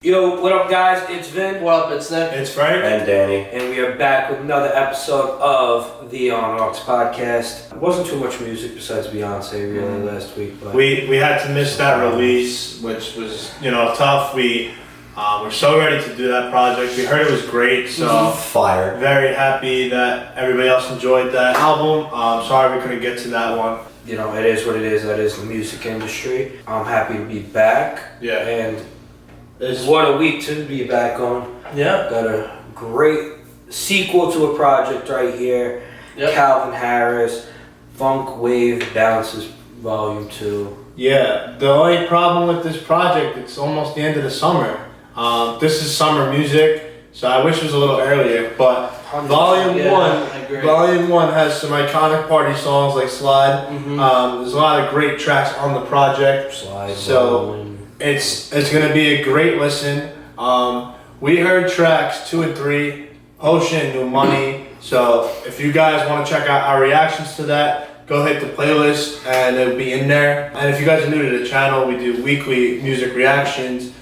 Yo, what up guys? It's Vin. What up, it's Nick. It's Frank. And Danny. And we are back with another episode of the On Aux podcast. It wasn't too much music besides Beyonce really last week, but We had to miss that release, which was tough. We were so ready to do that project. We heard it was great, so Fire. very happy that everybody else enjoyed that album. Sorry we couldn't get to that one. you know, it is what it is. That is the music industry. I'm happy to be back. Yeah. And what a week to be back on. Yeah. Got a great sequel to a project right here. Yep. Calvin Harris, Funk Wave Bounces Volume 2. Yeah, the only problem with this project, it's almost the end of the summer. This is summer music, so I wish it was a little earlier, but Volume Yeah, 1 I agree. Volume 1 has some iconic party songs like Slide. There's a lot of great tracks on the project. Slide. So Volume. it's gonna be a great listen. We heard tracks 2 and 3, Potion, New Money. So if you guys want to check out our reactions to that, go hit the playlist and it'll be in there. And if you guys are new to the channel, we do weekly music reactions.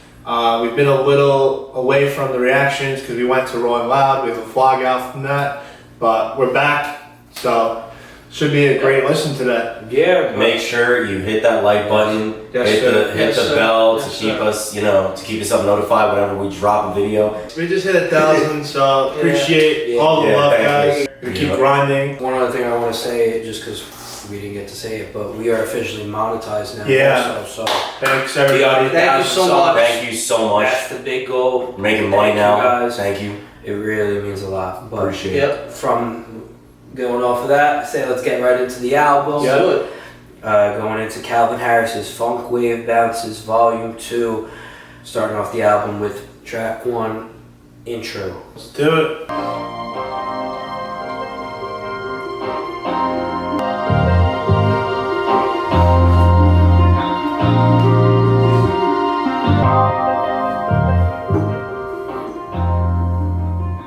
We've been a little away from the reactions because we went to Raw and Loud. We have a vlog out from that, but we're back. So should be a great listen today. Yeah. Make sure you hit that like button, Yes, hit sir. the Yes, sir. bell Yes, to keep sir. us, to keep yourself notified whenever we drop a video. We just hit 1,000, so appreciate Yeah. all the Yeah, love, thank guys. you. We keep Yeah. grinding. One other thing I want to say, just because we didn't get to say it, but we are officially monetized now. Yeah. Also, so Thanks everybody. Thank you so much. Thank you so much. that's the big goal. We're making money Thank you, now. guys. Thank you. It really means a lot. But Appreciate it. Yep. from going off of that, say let's get right into the album. Let's do it. Going into Calvin Harris's Funk Wave Bounces Volume 2, starting off the album with track 1, Intro. Let's do it.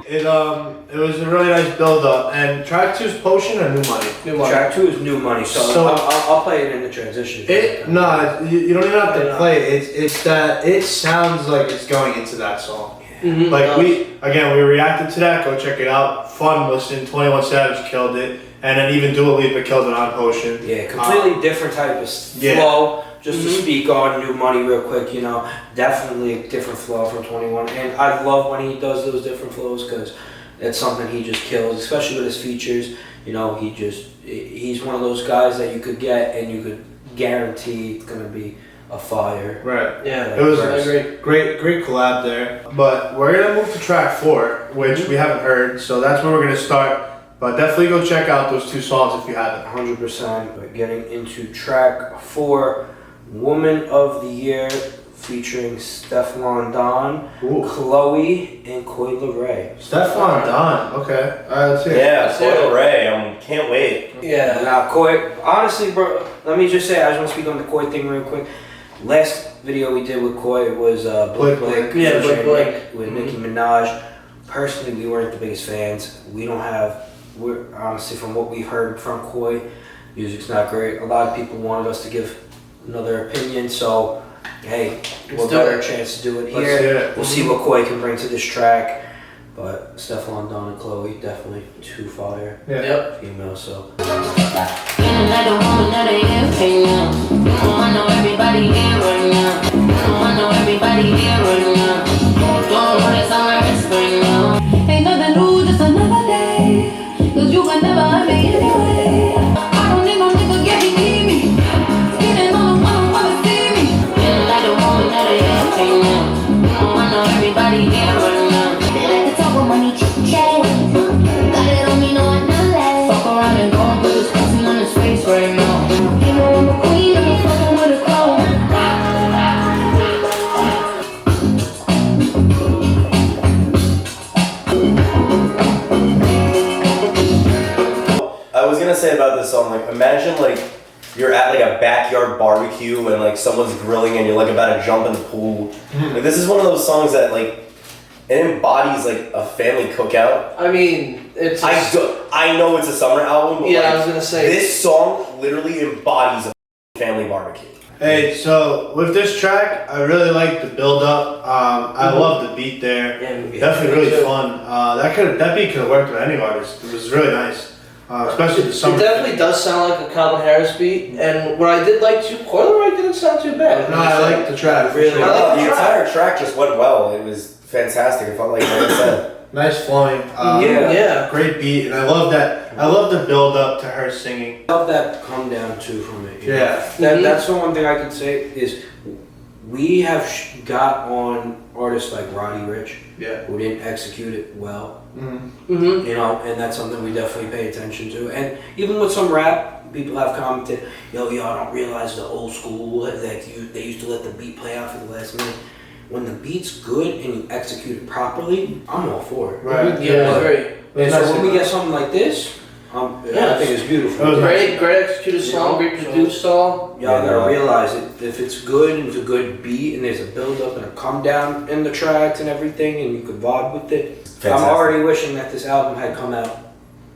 It was a really nice build up. And track 2 is Potion or New Money? New Money. Track 2 is New Money, so, I'll play it in the transition. You don't even have to play it. It's that it sounds like it's going into that song. Mhm. Like we reacted to that. Go check it out. Fun listen. 21 Savage killed it, and then even Dua Lipa killed it on Potion. Yeah, completely different type of yeah. flow. Just to speak on New Money real quick, definitely a different flow from 21. And I love when he does those different flows because it's something he just kills, especially with his features. He's one of those guys that you could get and you could guarantee it's going to be a fire. Right. Yeah. It was I agree. great collab there. But we're gonna move to track 4, which we haven't heard, so that's where we're gonna start. But definitely go check out those 2 songs if you haven't. 100%. But getting into track 4, Woman of the Year, featuring Stefflon Don, Ooh. Chloe, and Coi Leray. Stefflon Don. Okay. Alright, let's hear it. Yeah, That's it. Coil Ray. Can't wait. Yeah. Now, Coi, honestly, bro, let me just say, I just want to speak on the Coi thing real quick. Last video we did with Coi was Blick Blick. Blick, Yeah, featuring Blick Blick. Nick with Nicki Minaj. Personally, we weren't the biggest fans. We're honestly, from what we've heard from Coi, music's not great. A lot of people wanted us to give another opinion, so hey, we'll do better it. chance to do it Let's here. hear it. We'll see what Coi can bring to this track. But Stefflon Don and Chloe, definitely 2 fire Yeah. Yep. females, so. Feeling like a woman that I am feeling. I know everybody here right now. I know everybody here right now. Don't want it on my wrist right now. Ain't nothing new, just another day. 'Cause you can never have me anyway. I don't need no nigga, yeah, he need me. Getting on the phone, wanna see me. Feeling like a woman that I am feeling. I know everybody here right now. They like to talk with money, chit-chat. Got it on me, no, I'm not last. Fuck around and go and put this pussy on his face right now. You know I'm a queen, I'm fucking with a crown. I was gonna say about this song, imagine you're at a backyard barbecue and someone's grilling and you're about to jump in the pool. This is one of those songs that it embodies a family cookout. I mean, it's. I know it's a summer album, but Yeah, I was gonna say. this song literally embodies a family barbecue. Hey, so with this track, I really like the build up. I love the beat there. Yeah, Definitely really fun. That beat could have worked with any artist. It was really nice, especially the summer. It definitely does sound like a Calvin Harris beat, and what I did like too, Coil Ray didn't sound too bad. No, I like the track. for Really? sure. I like the the entire track just went well. It was fantastic. It felt like I said. Nice flowing. Yeah. Great beat, and I love that. I love the build up to her singing. I love that come down too from it. you know? Yeah. That's the one thing I could say is we have got on artists like Roddy Ricch Yeah. who didn't execute it well, Mm-hmm. you know, and that's something we definitely pay attention to. And even with some rap, people have commented, y'all don't realize the old school that they used to let the beat play out for the last minute. When the beat's good and you execute it properly, I'm all for it. Right. Yeah, very. And Nice. so when we get something like this, I think it's beautiful. That was nice. Great executed song, great produced song. Y'all gotta realize it. If it's good and it's a good beat and there's a build up and a come down in the tracks and everything and you can vibe with it, Fantastic. I'm already wishing that this album had come out.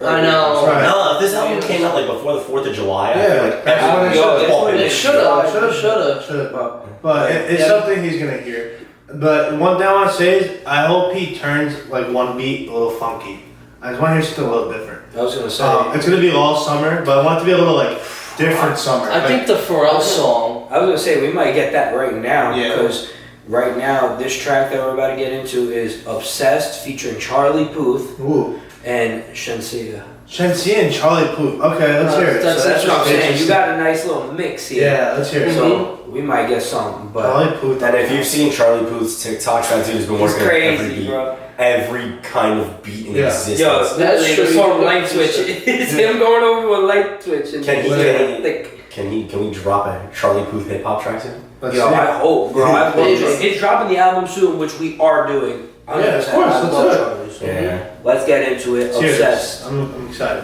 I know. Right. No, if this album came out like before the 4th of July, I Yeah, feel like that's what it everyone should. would It should've. Should've. But it's Yeah. something he's gonna hear. But one thing I want to say is, I hope he turns like one beat a little funky. I just want to hear something a little different. I was gonna say, It's gonna be all summer, but I want it to be a little like different summer. I think the Pharrell song. I was gonna say we might get that right now Yeah. because right now this track that we're about to get into is Obsessed featuring Charlie Puth Ooh, and Shenseea. Shenseea and Charlie Puth. Okay, let's hear it. That's So that's what I'm saying. You interesting. got a nice little mix here. Yeah, let's hear it. So we might get something, but Charlie Puth. And if you've seen Charlie Puth's TikToks, that dude's been he's working on every crazy, beat, bro. every kind of beat in Yeah. existence. Yo, That's literally true. the song You Light got Switch. to It's him going over a light switch and Can he like, get any- thick. Can we drop a Charlie Puth hip hop track soon? Let's Yo, see. I hope, bro. I hope Maybe. it's dropping the album soon, which we are doing. Yeah, of course, I let's love do it. Charlie, so Yeah. Let's get into it. Let's hear this. Obsessed. I'm excited.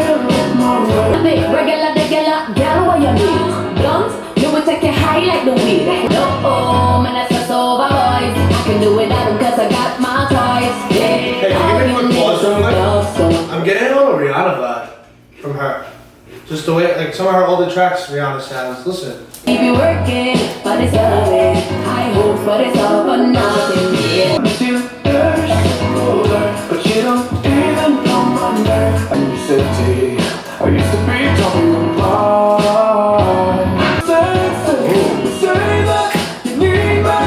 Big regular, regular, girl, what you need? Blunt, you will take it high like the weed. No, oh, man, that's just over, boys. I can do it all because I got my toys. Yeah, Hey, all give me a you quick need pause is some real quick. love, so. I'm getting a little Rihanna vibe from her. Just the way, like some of her older tracks, Rihanna sounds. Listen. Keep you working, but it's loving. High hopes, but it's all for nothing. Yeah. But you don't even come under. And you said, I used to be talking apart. Say that you need me.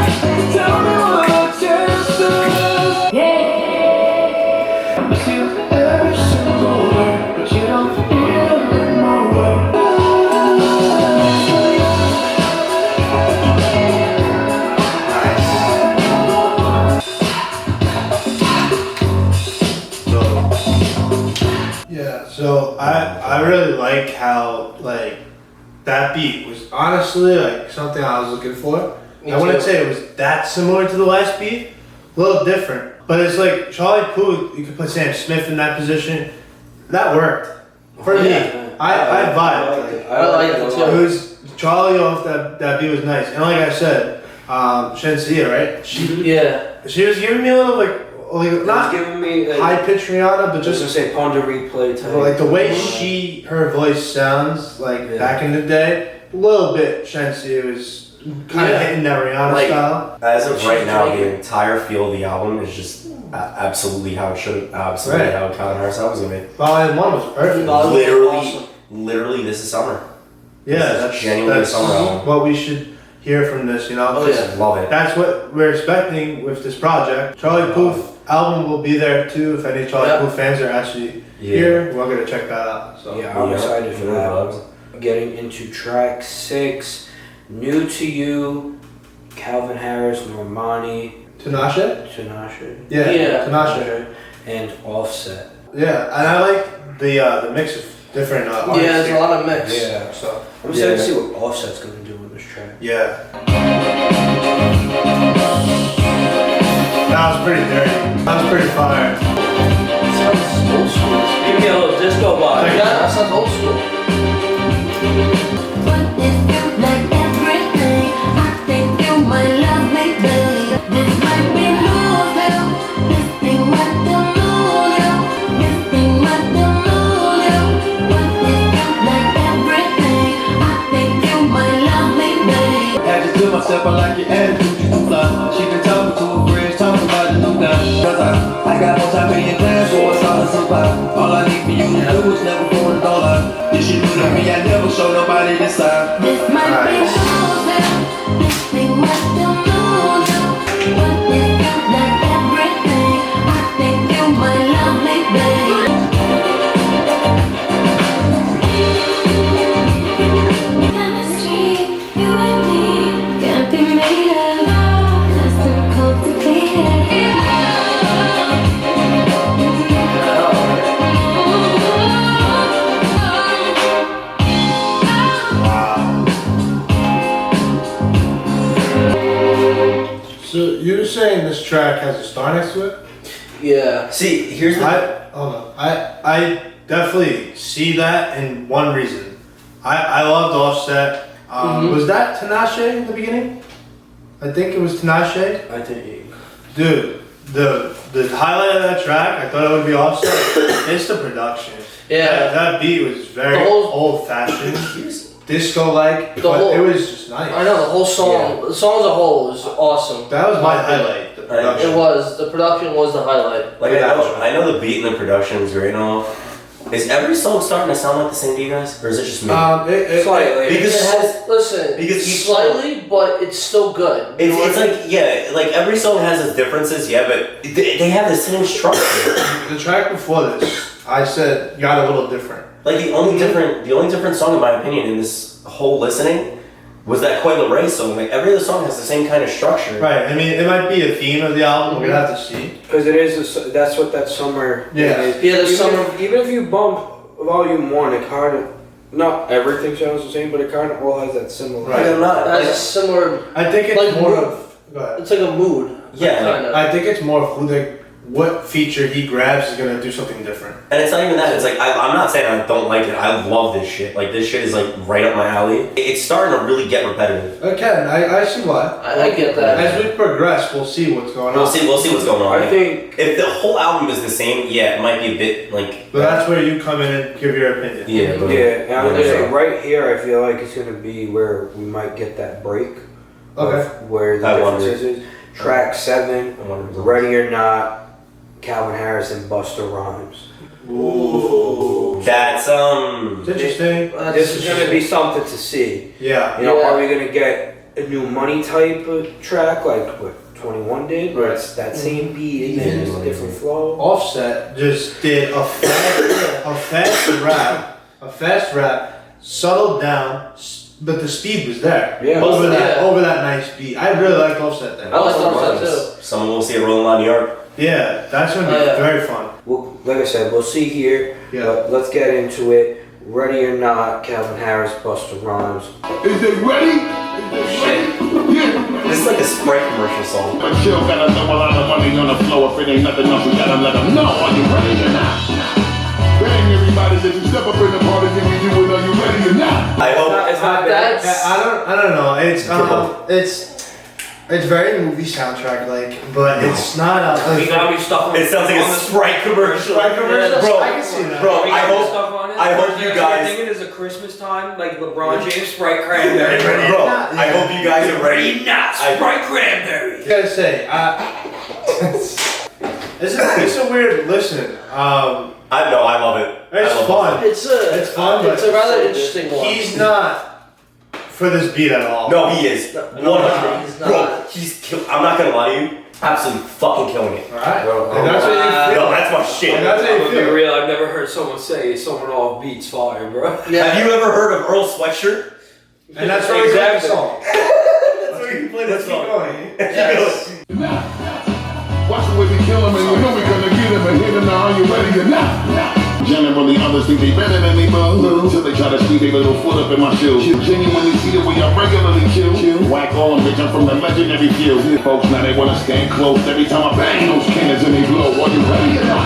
Tell me what you do. Yeah. I miss you every single word, but you don't even know my word. Yeah, so I really like how like that beat was honestly like something I was looking for. Me I wouldn't too. say it was that similar to the last beat, a little different. But it's like Charlie Puth, you could put Sam Smith in that position. That worked. For me. Yeah. I vibed. liked it. I liked it a too. lot. It was Charlie off that beat was nice. And like I said, Shenseea, right? Yeah. She was giving me a little like It was not giving me like, high pitched Rihanna, but just to just say Ponder replay type. like the way her voice sounds like Yeah. back in the day, a little bit Shenseea was kind of Yeah. hitting that Rihanna Like- style. As of right now, She's the entire feel of the album is just absolutely how it should, absolutely Right. how Calvin Harris album was gonna be. Volume 1 was perfect. Volume- Literally, Awesome. this is summer. Yeah, This is that's genuinely a summer album. what we should hear from this, you know. Oh, 'cause yeah. Love it. That's what we're expecting with this project. Charlie Puth album will be there too. If any Charlie Yeah. Puth fans are actually Yeah. here, we're gonna check that out. So Yeah, I'm Yeah. excited for Yeah. that. Vibes. Getting into track 6, New to You, Calvin Harris, Normani, Tinashe? Tinashe, Yeah, Yeah. Tinashe. and Offset. Yeah, and I like the mix of different artists. Yeah, there's a here. lot of mix. Yeah, so I'm excited to Yeah. see what Offset's gonna do in this track. yeah. That was pretty dirty. That was pretty fire. Sounds old school. Give me a little disco vibe. Yeah, that sounds old school. What is you like everything? I think you might love me, babe. This might be love, this thing might Offset, but like your attitude, you too fly. She been talking to her friends, talking about the new guy. Cause I got multi-million plans for us all to survive. All I need for you to do is never go and don't lie. This shit new to me, I never show nobody this side. This might be chosen, this thing might still lose you, but it's not everything. I think you my lovely babe. Chemistry, you and me can't be made of custom cultivated. So you're saying this track has a star next to it? Yeah. See, here's the. I definitely see that in one reason. I loved Offset. Was that Tinashe in the beginning? I think it was Tinashe. I think. Dude, the highlight of that track, I thought it would be Offset. It's the production. Yeah. That beat was very The whole- old fashioned, disco like, The but whole- it was just nice. I know the whole song. The song as a whole was awesome. That was my My opinion. highlight. The production. It was. The production was the highlight. Like I know the beat and the production is great and all. Is every song starting to sound like the same to you guys, or is it just me? Slightly. Because it has, Listen, because each slightly, but it's still good. You know it's what I mean? like yeah, like every song has its differences, yeah, but they have the same structure. The track before this, I said, got a little different. Like the only different song in my opinion in this whole listening was that Coi Leray song. Like every other song has the same kind of structure. Right. I mean, it might be a theme of the album. We'd have to see. Because it is, that's what that summer Yeah. thing is. Yeah, the even summer- If, even if you bump volume 1, it kind of, not everything sounds the same, but it kind of all has that similar. Right. Like I'm not. It has a Like, similar. I think it's Like more mood. of. Go ahead. It's like a mood. Yeah, like- Kind of. I think it's more of who they, what feature he grabs is gonna do something different. and it's not even that. It's like I'm not saying I don't like it. I love this shit. Like this shit is like right up my alley. It's starting to really get repetitive. Again, I see why. I get that. As we progress, we'll see what's going We'll on. see. We'll see what's going on. I think, If the whole album is the same, yeah, it might be a bit like. But that's where you come in and give your opinion. Yeah, but yeah, and I would Yeah. say right here, I feel like it's going to be where we might get that break. Okay. Of where the I differences is. Track 7, I wonder if it's- Ready or Not, Calvin Harris and Busta Rhymes. That's It's interesting. This is going to be something to see. Yeah. You know, Yeah. are we gonna get a new money type of track like what 21 did? Where it's that same beat and then Yeah. just a different flow. Offset just did a fast rap, settled down, but the speed was there. Yeah. Over that nice beat. I really liked Offset there. I like Offset too. Someone will see it rolling on New York. Yeah, that's gonna be Oh, yeah. very fun. Well, like I said, we'll see here. Yeah. But let's get into it. Ready or Not, Calvin Harris, Busta Rhymes. Is it ready? Is it ready? Yeah. This is like a Sprite commercial song. But chill, gotta throw a lot of money on the floor. If it ain't nothing else, we gotta let them know. Are you ready or not? Bang, everybody, as you step up in the party, can we do it? Are you ready or not? I hope. It's not bad. That's. I don't know. It's very movie soundtrack like, but it's not a. We got me stuff on It sounds like a Sprite commercial. Sprite commercial? Bro, I can see that. Bro, We I got me hope. stuff on it. I hope you guys- thinking it's a Christmas time, like LeBron James Sprite Cranberry. Bro, I hope you guys are ready. Not Sprite Cranberry. I gotta say, it's a weird listen. I know, I love it. It's I love fun. It's fun, but It's a rather interesting one. he's not for this beat at all. No, he is. 100. he's Bro, not. he's I'm not gonna lie to you. Absolutely fucking killing it. All right. Bro, And that's what you feel. No, that's my shit. And that's how I'm you gonna be feel. real. I've never heard someone say someone off beats fire, bro. Yeah. Have you ever heard of Earl Sweatshirt? And that's where we got the Exactly. song. That's where you play Let's this keep song. going. Yes. Watch the way we kill him, and you know we gonna get him and hit him. Now, are you ready or not? Generally, others think they better than me, but till they try to sneak a little foot up in my shoes. Genuinely see the way I regularly kill. Whack all them, bitch, I'm from the legendary field. Folks, now they wanna stand close every time I bang those cannons and they blow. Are you ready or not?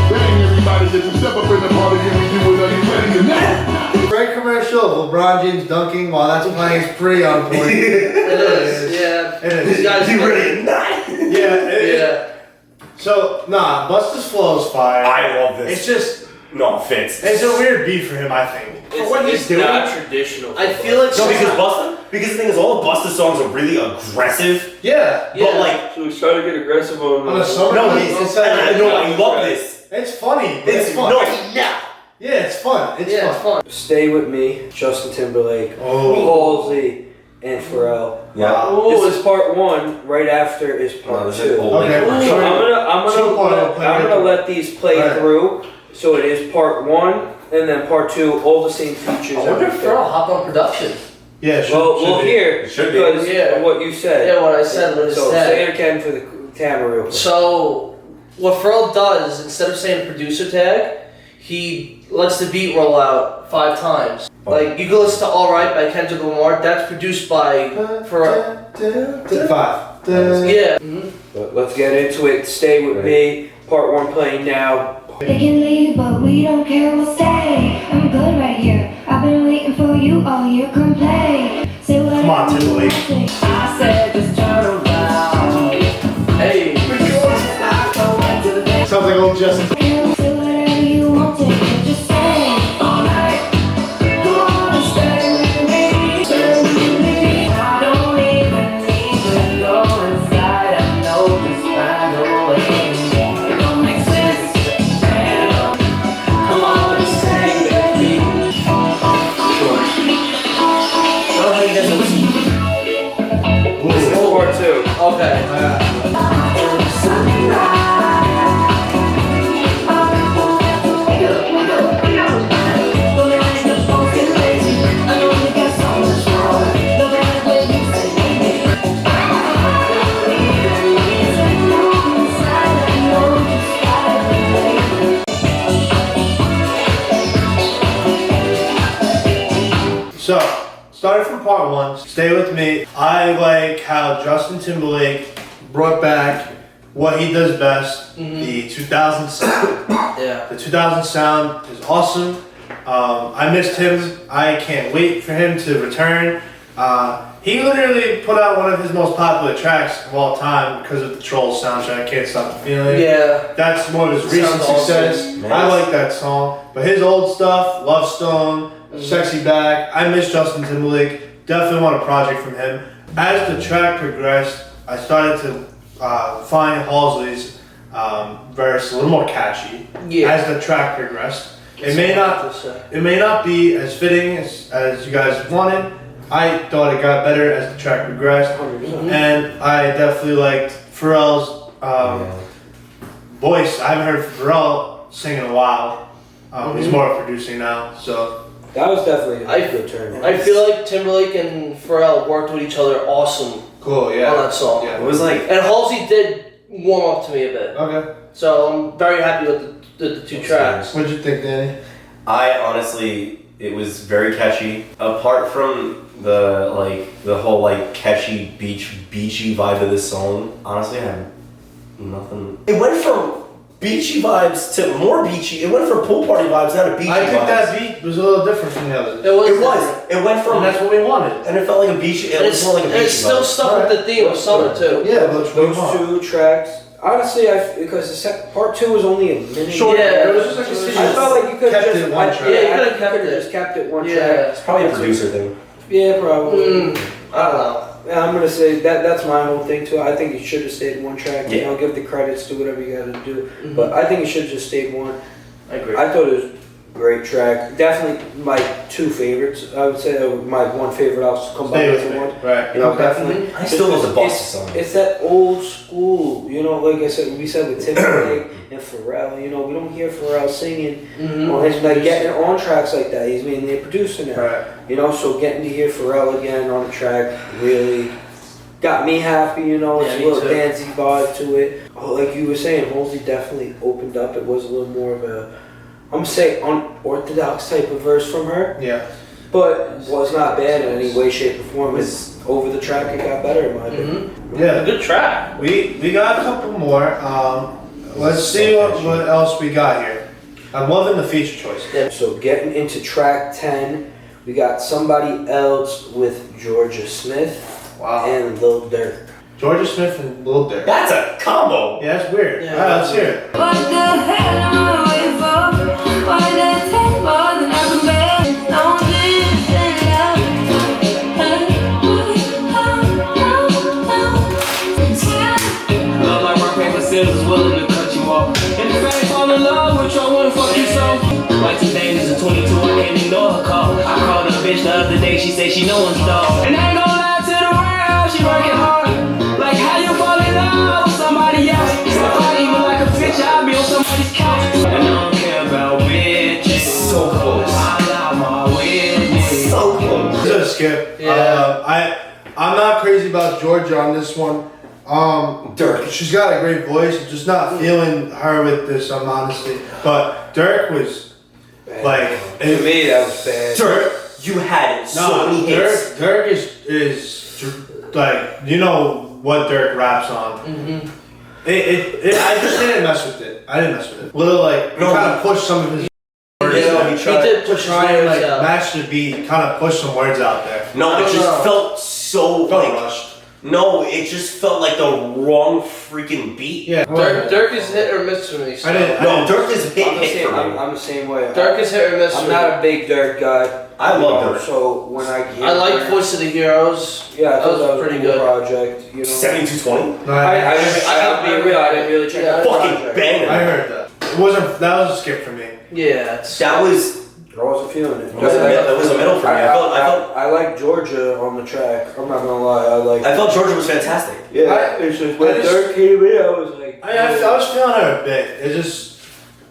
Bang, everybody, as you step up in the party, can we do it? Are you ready or not? Great commercial of LeBron James dunking while that's playing is pretty on point. It is. Yeah. It is. These guys. You ready or not? Yeah. So, nah, Busta's flow is fire. I love this. It's just, No offense. it's a weird beat for him, I think. For what he's doing. not traditional. I feel like. No, because because the thing is, all the Busta songs are really aggressive. Yeah. But like, So he's trying to get aggressive On a summer no, night, he's, I love this. it's funny. But it's fun. no, Yeah, it's fun. It's Yeah, fun. it's fun. Stay With Me, Justin Timberlake, Oh. Halsey, and Pharrell. Yeah. This is part one. Right after is part this is two. old. Okay. So I'm gonna let these play Right. through. So it is part one, and then part two, all the same features. I wonder if everything. Pharrell hopped on production. Yeah. Well, we'll be. hear It should be. because Yeah. of what you said. Yeah, what I said was So that. say it again for the camera real quick. So what Pharrell does, instead of saying producer tag, he lets the beat roll out 5 times. Like you can listen to All Right by Kendrick Lamar. That's produced by Pharrell. 5. Yeah. But let's get into it. Stay With Me, part one playing now. They can leave, but we don't care, we'll stay. I'm good right here. I've been waiting for you all year, come play. Say whatever Come on, you Timberlake. want to. I said just turn around. Hey. Sounds like old Justin. Say whatever you want to, just say. All night. You wanna stay with me? Stay with me. I don't even need to go inside. I know just find a way. It don't make sense. Come on, just stay with me. This is part two. Okay. So, starting from part one, Stay With Me. I like how Justin Timberlake brought back what he does best, the 2000 sound. Yeah. The 2000 sound is awesome. I missed him. I can't wait for him to return. He literally put out one of his most popular tracks of all time because of the Trolls soundtrack, Can't Stop the Feeling. Yeah. That's one of his recent Sounds awesome. success. Nice. I like that song. But his old stuff, Love Stone, Sexy Back, I miss Justin Timberlake. Definitely want a project from him. As the track progressed, I started to find Halsey's verse a little more catchy. Yeah. As the track progressed, it may not be as fitting as you guys wanted. I thought it got better as the track progressed, and I definitely liked Pharrell's voice. I haven't heard Pharrell sing in a while. He's more producing now, so That was definitely I- a good turn. I feel like Timberlake and Pharrell worked with each other awesome cool. on Yeah. that song. Yeah. It was like, And Halsey did warm up to me a bit. Okay. So I'm very happy with the 2 tracks. What'd you think, Danny? I honestly, it was very catchy. Apart from the whole like catchy beachy vibe of this song, honestly, I had nothing. It went from beachy vibes to more beachy. It went from pool party vibes now to beachy I think vibes. that beat was a little different from the others. It was. It was. It went from, And that's what we wanted. and it felt like a beachy. It And was more like a and beachy it's still vibe. stuck with the theme of summer too. Yeah, but Those two tracks, honestly, because part two was only a minute. Short. Yeah. It was just like a series. I felt like you could have Kept just it one track. Yeah, you I could've think kept could've it. just kept it one Yeah. track. It's probably a producer thing. Yeah, probably. I don't know. Yeah, I'm gonna say that's my whole thing too. I think it should have stayed one track. You Yeah. know, give the credits to whatever you got to do. But I think it should have just stayed one. I agree. I thought it was a great track. Definitely my 2 favorites. I would say my one favorite. I'll Stay combine with into me. one. Right. You know, definitely. I still love the Busta It's- song. It's that old school, you know, like I said, we said with Timberlake and Pharrell, you know, we don't hear Pharrell singing. Well, he's like getting on tracks like that. He's mainly a producer now. Right. You know, so getting to hear Pharrell again on the track really got me happy, you know, it's Yeah, a me little too. dancey vibe to it. Oh, like you were saying, Halsey definitely opened up. It was a little more of a, I'm gonna say unorthodox type of verse from her, Yeah. but was not bad in any way, shape, or form. It's over the track, it got better in my opinion. Yeah. Good track. We got a couple more. Let's see what else we got here. I'm loving the feature choice. So getting into track 10, we got Somebody Else with Georgia Smith Wow. and Lil Durk. Georgia Smith and Lil Durk. That's a combo. Yeah, that's weird. Yeah. Alright, let's hear it. What the hell am I waiting for? Why did it take more than I can bear? Don't ignore her call. I called a bitch the other day, she said she know install. And I ain't gonna lie to the world, she working hard. Like how you fall in love with somebody else. Somebody even like a bitch, I'll be on somebody's couch. And I don't care about bitches. So close. I got my witness. So close. This is a skip. Yeah. I'm not crazy about Georgia on this one. Dirk. She's got a great voice. I'm just not feeling her with this, honestly. But Dirk was like, To me, that was bad. Dirk, you had so many hits. Dirk is like, you know what Dirk raps on. Mm-hmm. I just didn't mess with it. I didn't mess with it. Little like, No, kind of pushed some of his Yeah, He did push his try and words like out. match the beat, kind of push some words out there. No, I it don't just know. felt so Felt like rushed. no, it just felt like the wrong freaking beat. Yeah. Dirk is hit or miss for me. So. I didn't. No, Dirk is hit I'm the hit same. for me. I'm the same way. Dirk is hit or miss I'm for not me. a big Dirk guy. I love Dirk. So when I hear I like Dirk- Voice of the Heroes. Yeah, I That thought was that was pretty a cool good. project. You know. 7220? No, I'll be real. I didn't really check out the Fucking project. banger. I heard that. It wasn't. That was a skip for me. Yeah, it's, That was I wasn't feeling it. it was a middle for me. I like Georgia on the track. I'm not gonna lie. I felt Georgia was fantastic. Yeah, it's just I when just- Dirk came in, I was like, I was feeling her a bit. It just.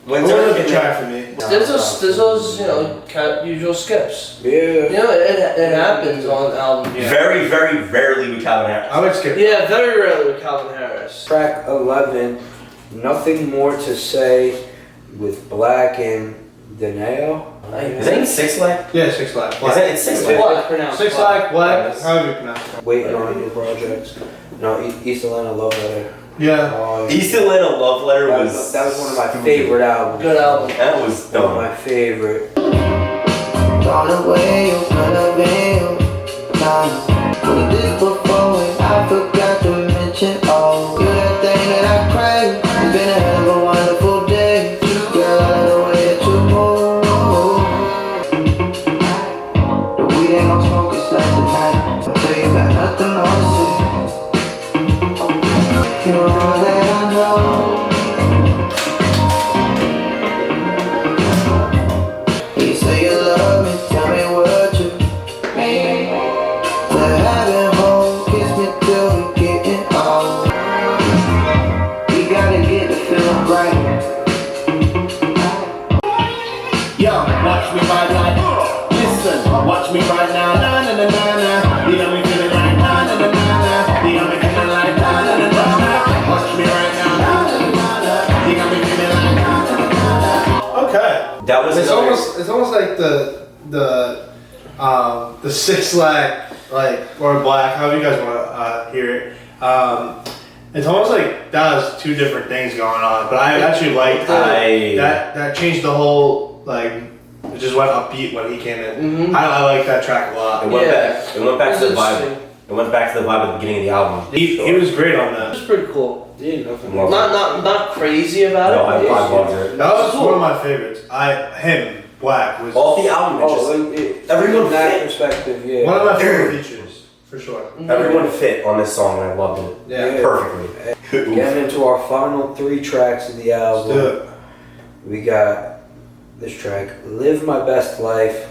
When It Dirk wasn't the came in, track for me. there's those you know usual skips. yeah. You know it happens on albums. very, very rarely with Calvin Harris. I would skip. Yeah, very rarely with Calvin Harris. Track 11, Nothing More to Say with Black and Danae. Is that 6 Lag? Yeah, 6 Lag. Is that it's 6 Lag? Black. Pronounced 6 Lag, Black. However you pronounce it. Waiting on new projects. No, East Atlanta Love Letter. Yeah. Oh, East Atlanta Love Letter that was was one of my favorite albums. Good album. That was One of dumb. my favorite. Gone away, you run away, put this before and I forgot to mention all. You're that thing that I crave. It's been a hell of a wonderful day. Girl, I love the way that you move. The weed ain't gon' smoke, it's like tonight. I'll tell you got nothing more to say. You know that I know. You say you love me, tell me what you mean. To have it home, kiss me till we getting old. We gotta get the feeling right. Yo, watch me right now. Listen, watch me right now. Na na na na na. You got me feeling like na na na na na. You got me feeling like na na na na na. Watch me right now. Na na na na na. You got me feeling like na na na na na. Okay. That was It's another- almost like the 6 Lag, like, or Black, however you guys want to hear it. It's almost like that was two different things going on, but I actually liked that changed the whole, like, it just went upbeat when he came in. Mhm. I like that track a lot. It went Yeah. back. It went back to the vibe. Interesting. It went back to the vibe at the beginning of the album. He was great on that. It's pretty cool. Yeah, nothing. Love it. Not crazy about No, it. I but loved it. That was Cool. one of my favorites. Him, Black, was Off the album, it Oh, just everyone everyone from that fit. perspective, yeah. one of my favorite features, for sure. Everyone fit on this song, and I loved it Yeah. perfectly. Getting into our final 3 tracks of the Let's album. do it. We got this track, Live My Best Life,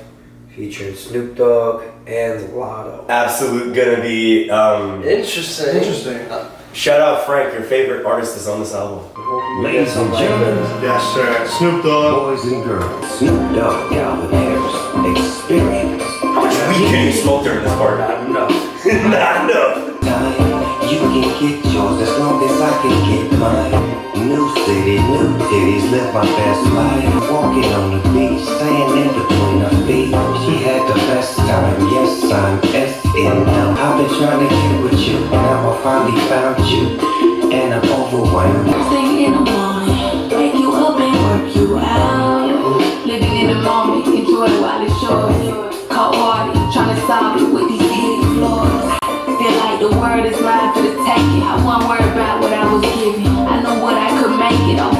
featuring Snoop Dogg and Lotto. Absolute gonna be. Interesting. Interesting. Shout out Frank, your favorite artist is on this album. Ladies and gentlemen, Yes, sir. Snoop Dogg. boys and girls, Snoop Dogg, Calvin Harris, Experience. How much weed can you smoke during this part? Not enough. Not enough. Time, you can get yours as long as I can get mine. New city, new titties, live my best life. Walking on the beach, sand in between her feet. She had the best time, yes, I'm SNL. I've been trying to get with you, now I finally found you. And I'm overwhelmed. First thing in the morning, wake you up and work you out. Living in the moment, enjoy it while it's yours. Cold water, trying to solve it with these hidden flaws. Feel like the word is mine for the taking. I wasn't worried about what I was given. I know what I could make it on.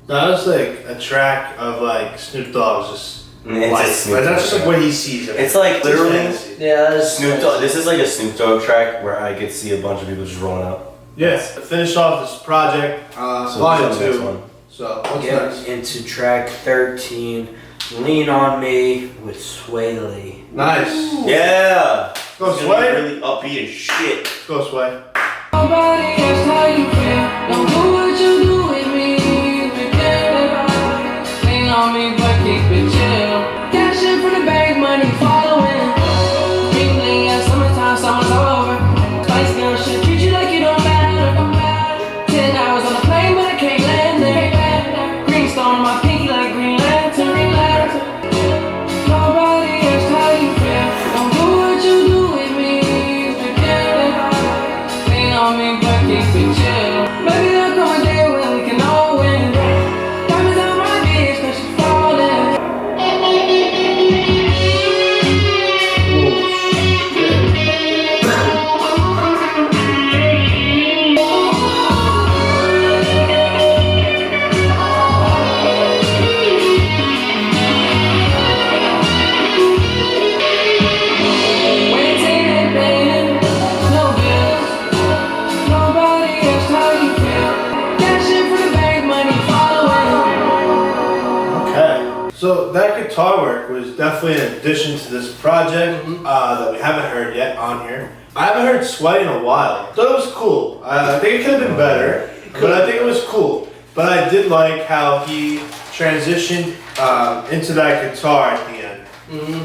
That was like a track of like Snoop Dogg's just It's life. just Snoop Like, that's just Dogg. like what he sees. of it. It's like It's his literally. fantasy. Yeah, that's Snoop Dogg. This is like a Snoop Dogg track where I could see a bunch of people just rolling out. Yeah. Finish off this project. So Volume who's on the next 2. one? So what's Get next? into track 13, Lean on Me with Sway Lee. Nice. Yeah. Go It's gonna be Sway. really upbeat as shit. Go Sway. Nobody asks how you feel. Don't do what you do with me. Pretend that lean on me, but keep it chill. Cash in for the bag, money following. Bling bling, yeah, summertime, summer's all over. Spice girl should treat you like you don't matter. 10 hours on a plane, but I can't land there. Green stone on my pinky like Green Lantern. Nobody asks how you feel. Don't do what you do with me. Pretend that lean on me, but keep it chill. Maybe there'll come a day when we can all win. Diamonds on my bitch, cause she's falling. Waiting and paying, no bills. Nobody asks how you feel. Cash in for the bank, money following. Okay. So that guitar work was definitely an addition to this project that we haven't heard yet on here. I haven't heard Sway in a while. Thought it was cool. I think it could have been better, but I think it was cool. But I did like how he transitioned into that guitar at the end.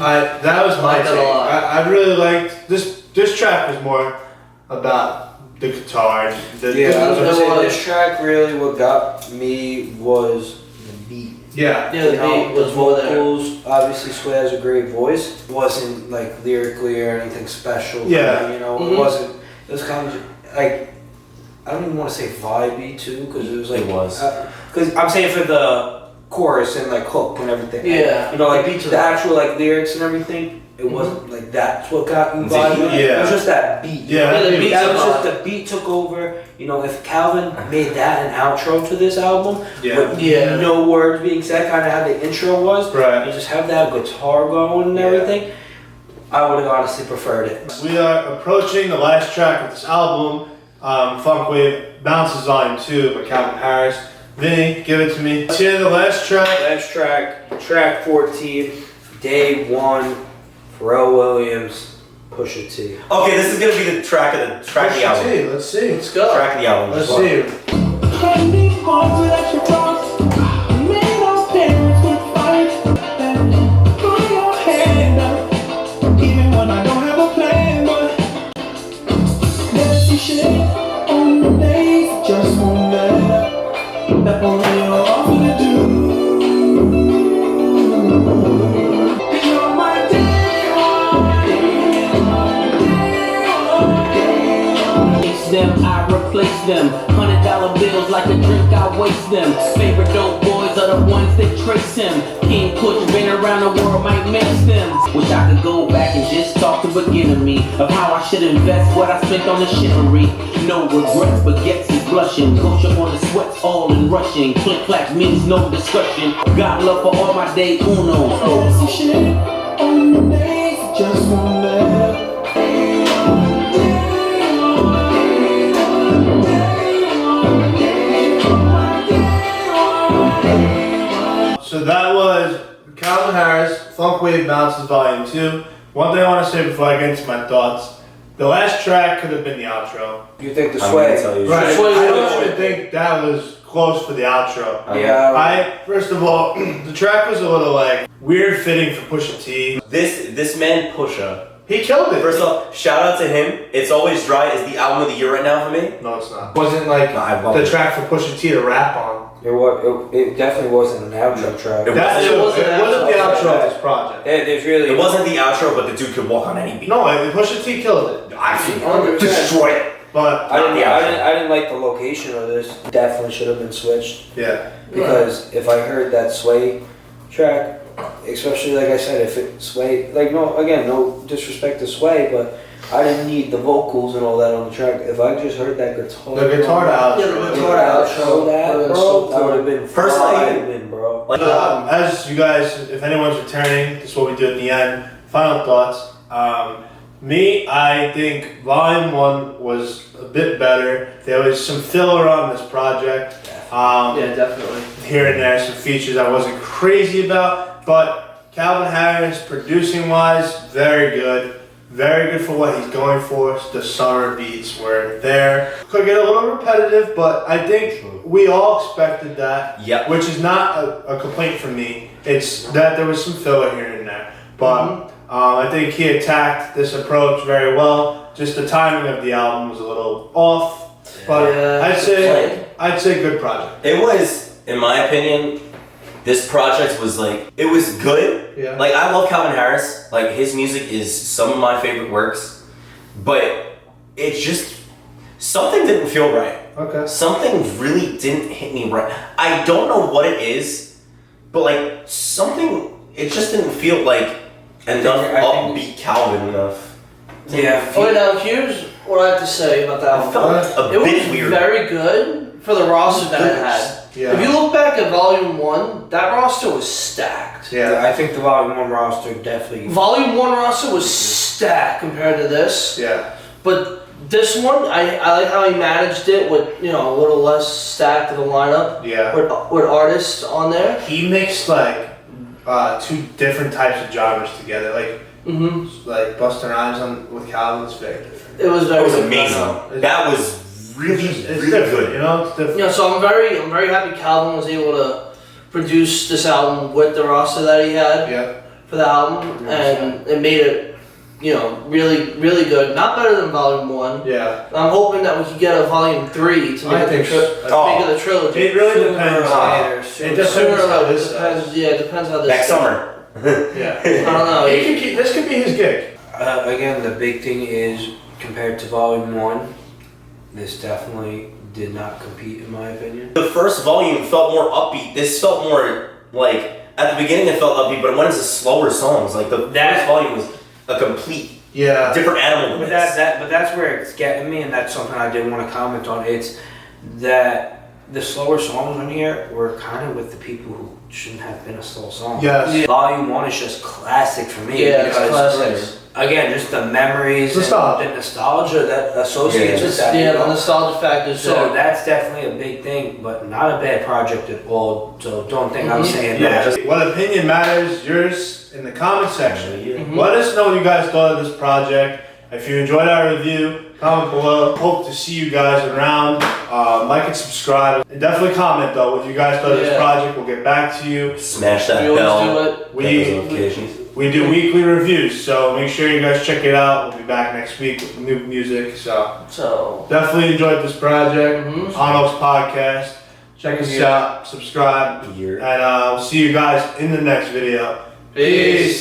That was my Liked it a take. lot. I really liked this. This track was more about the guitar. The Yeah, I was gonna say was- this track really what got me was the beat. yeah. Yeah, the beat was more there. vocals. Obviously, Sway has a great voice. It wasn't like lyrically or anything special. Yeah. You know, Mhm. it wasn't. It was kind of like I don't even want to say vibey too, because it was like It was. Because I'm saying for the chorus and like hook and everything. Yeah. You know, like The beat to the that. actual like lyrics and everything. It wasn't like that's what got you The vibing. heat, It was yeah. just that beat. Yeah, the beat That took was just off. the beat took over. You know, if Calvin made that an outro to this album, Yeah. with Yeah. no words being said, kind of how the intro was, Right. you just have that guitar going and Yeah. everything, I would have honestly preferred it. We are approaching the last track of this album, Funk Wave Bounces Volume 2 by Calvin Harris. Vinny, give it to me. Let's hear the last track. Last track, track 14, Day 1, Pharrell Williams, Pusha T. Okay, this is gonna be the track of the album. Let's see. Let's go. Track of the album. Let's Just see. Just won't let that only you're often to do. You're my day one. Chase them, I replace them. $100 bills like a drink, I waste them. Favorite dope boys are the ones that trace him. King Kush been around the world, might mix them. Wish I could go back and just talk to beginner me of how I should invest what I spent on the chivalry. No regrets, but gets is blushing. Kosher on the sweats, all in rushing. Click clack means no discussion. Got love for all my day uno. Some shit on the days, just won't let. So that was Calvin Harris, Funk Wave Bounces Volume 2. One thing I want to say before I get into my thoughts. The last track could have been the outro. You think the I'm gonna Sway? tell you. Right. Sway I was- don't even think that was close for the outro. Yeah. First of all, the track was a little like weird fitting for Pusha T. This man Pusha. He killed it. First off, shout out to him. It's Always Dry is the album of the year right now for me. No, it's not. Wasn't like No, I love the it. track for Pusha T to rap on. It definitely wasn't an outro track. It That's It it. wasn't It wasn't the outro. outro of this project. There's really It wasn't the outro, but the dude could walk on any beat. No, Pusha T killed it. I 100%. destroy it. But I didn't, the I outro. didn't. I didn't like the location of this. Definitely should have been switched yeah, because if I heard that Sway track, especially like I said, if it Sway, like no disrespect to Sway, but I didn't need the vocals and all that on the track. If I just heard that guitar, the guitar to outro. Yeah, the guitar outro that, Would've been bro, so that would have been Personally, vibing, bro. Like, As you guys, if anyone's returning, this is what we do at the end. Final thoughts. I think Volume 1 was a bit better. There was some filler on this project. Yeah, definitely. Here and there, some features I wasn't crazy about, but Calvin Harris, producing wise, very good. Very good for what he's going for. The summer beats were there. Could get a little repetitive, but I think we all expected that. Yep. Which is not a complaint from me. It's that there was some filler here and there. But I think he attacked this approach very well. Just the timing of the album was a little off. But Yeah. I'd say good project. It was, in my opinion, this project was like, it was good. Yeah. Like, I love Calvin Harris. Like, his music is some of my favorite works. But it's just, something didn't feel right. Okay. Something really didn't hit me right. I don't know what it is, but like, something, it just didn't feel like enough I think- upbeat Calvin enough. Yeah. Okay, now here's what I have to say about that It one. felt a It bit was weird. very good for the roster that it had. Yeah. If you look back at Volume 1, that roster was stacked. Yeah. I think the Volume 1 roster definitely. Volume 1 roster was stacked compared to this. Yeah. But this one, I like how he managed it with, a little less stacked of a lineup. Yeah. With artists on there. He mixed like two different types of genres together. Like like Busta Rhymes with Calvin is very different. It was very That was good. amazing. That was really, It's really different, good. you know. It's different. So I'm very happy Calvin was able to produce this album with the roster that he had Yeah. for the album, and it made it, really, really good. Not better than Volume 1. Yeah. I'm hoping that we could get a Volume 3 to I make think it so. make it a trilogy. It really Sooner depends. or later, It sooner. depends Sooner or how later, this depends. Yeah, it depends how this. Next summer. Yeah. I don't know. This could be his gig. Again, the big thing is compared to Volume 1, this definitely did not compete in my opinion. The first volume felt more upbeat. This felt more like, at the beginning it felt upbeat, but it went into slower songs. Like the first volume was a complete Yeah. different animal. But than this. but that's where it's getting me, and that's something I did want to comment on. It's that the slower songs on here were kind of with the people who shouldn't have been a slow song. Yes. Volume 1 is just classic for me. Yeah, it's because classic. again, just the memories Nostalgia. and the nostalgia that associates with that. Yeah, you the know? nostalgia factor. So that's definitely a big thing, but not a bad project at all. So don't think I'm saying Yeah. that. What opinion matters? Yours in the comment section. Yeah. Let us know what you guys thought of this project. If you enjoyed our review, comment below. Hope to see you guys around. Like and subscribe. And definitely comment though what you guys thought of this Yeah. project. We'll get back to you. Smash that We bell. always do it. Get those notifications. We do weekly reviews, so make sure you guys check it out. We'll be back next week with new music. So definitely enjoyed this project. On Oaks Podcast. Check us out. Subscribe. Year. And we'll see you guys in the next video. Peace.